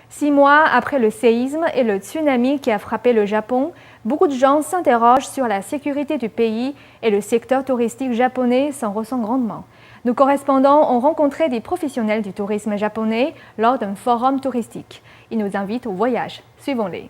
6 mois après le séisme et le tsunami qui a frappé le Japon, beaucoup de gens s'interrogent sur la sécurité du pays et le secteur touristique japonais s'en ressent grandement. Nos correspondants ont rencontré des professionnels du tourisme japonais lors d'un forum touristique. Ils nous invitent au voyage. Suivons-les.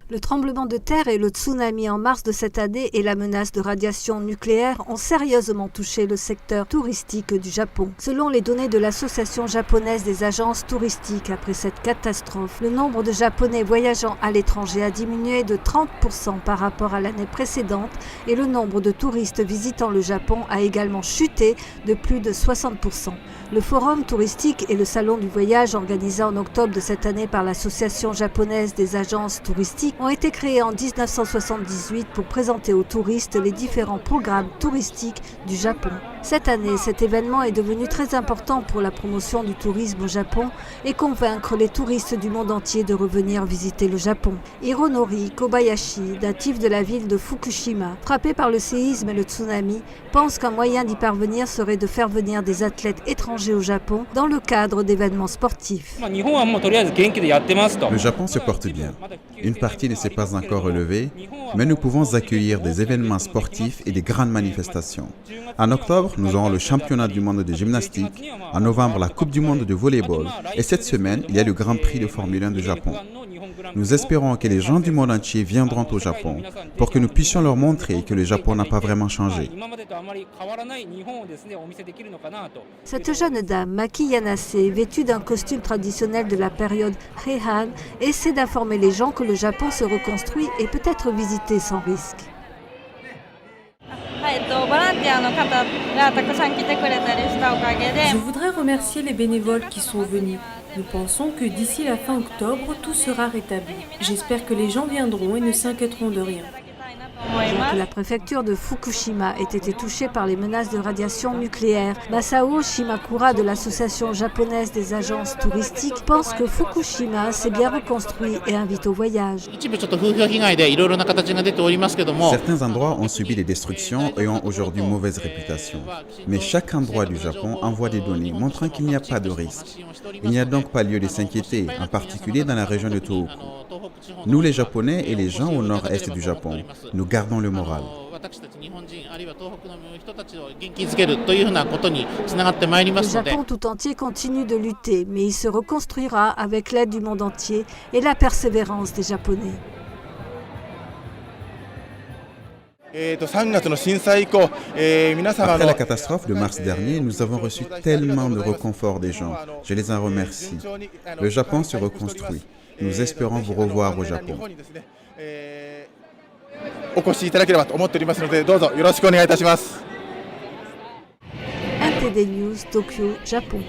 Le tremblement de terre et le tsunami en mars de cette année et la menace de radiation nucléaire ont sérieusement touché le secteur touristique du Japon. Selon les données de l'Association japonaise des agences touristiques, après cette catastrophe, le nombre de Japonais voyageant à l'étranger a diminué de 30% par rapport à l'année précédente et le nombre de touristes visitant le Japon a également chuté de plus de 60%. Le forum touristique et le salon du voyage organisé en octobre de cette année par l'Association japonaise des agences touristiques ont été créés en 1978 pour présenter aux touristes les différents programmes touristiques du Japon. Cette année, cet événement est devenu très important pour la promotion du tourisme au Japon et convaincre les touristes du monde entier de revenir visiter le Japon. Hironori Kobayashi, natif de la ville de Fukushima, frappé par le séisme et le tsunami, pense qu'un moyen d'y parvenir serait de faire venir des athlètes étrangers au Japon dans le cadre d'événements sportifs. Le Japon se porte bien. Une partie ne s'est pas encore relevée, mais nous pouvons accueillir des événements sportifs et des grandes manifestations. En octobre, nous aurons le championnat du monde de gymnastique, en novembre la Coupe du monde de volleyball et cette semaine, il y a le Grand Prix de Formule 1 du Japon. Nous espérons que les gens du monde entier viendront au Japon pour que nous puissions leur montrer que le Japon n'a pas vraiment changé. Cette jeune dame, Maki Yanase, vêtue d'un costume traditionnel de la période Heian, essaie d'informer les gens que le Japon se reconstruit et peut être visité sans risque. Je voudrais remercier les bénévoles qui sont venus. Nous pensons que d'ici la fin octobre, tout sera rétabli. J'espère que les gens viendront et ne s'inquiéteront de rien. Que la préfecture de Fukushima ait été touchée par les menaces de radiation nucléaire, Masao Shimakura de l'Association japonaise des agences touristiques pense que Fukushima s'est bien reconstruit et invite au voyage. Certains endroits ont subi des destructions et ont aujourd'hui mauvaise réputation. Mais chaque endroit du Japon envoie des données montrant qu'il n'y a pas de risque. Il n'y a donc pas lieu de s'inquiéter, en particulier dans la région de Tohoku. Nous les Japonais et les gens au nord-est du Japon, nous gardons le moral. Le Japon tout entier continue de lutter, mais il se reconstruira avec l'aide du monde entier et la persévérance des Japonais. Après la catastrophe de mars dernier, nous avons reçu tellement de réconfort des gens. Je les en remercie. Le Japon se reconstruit. Nous espérons vous revoir au Japon. NTD News, Tokyo, Japon.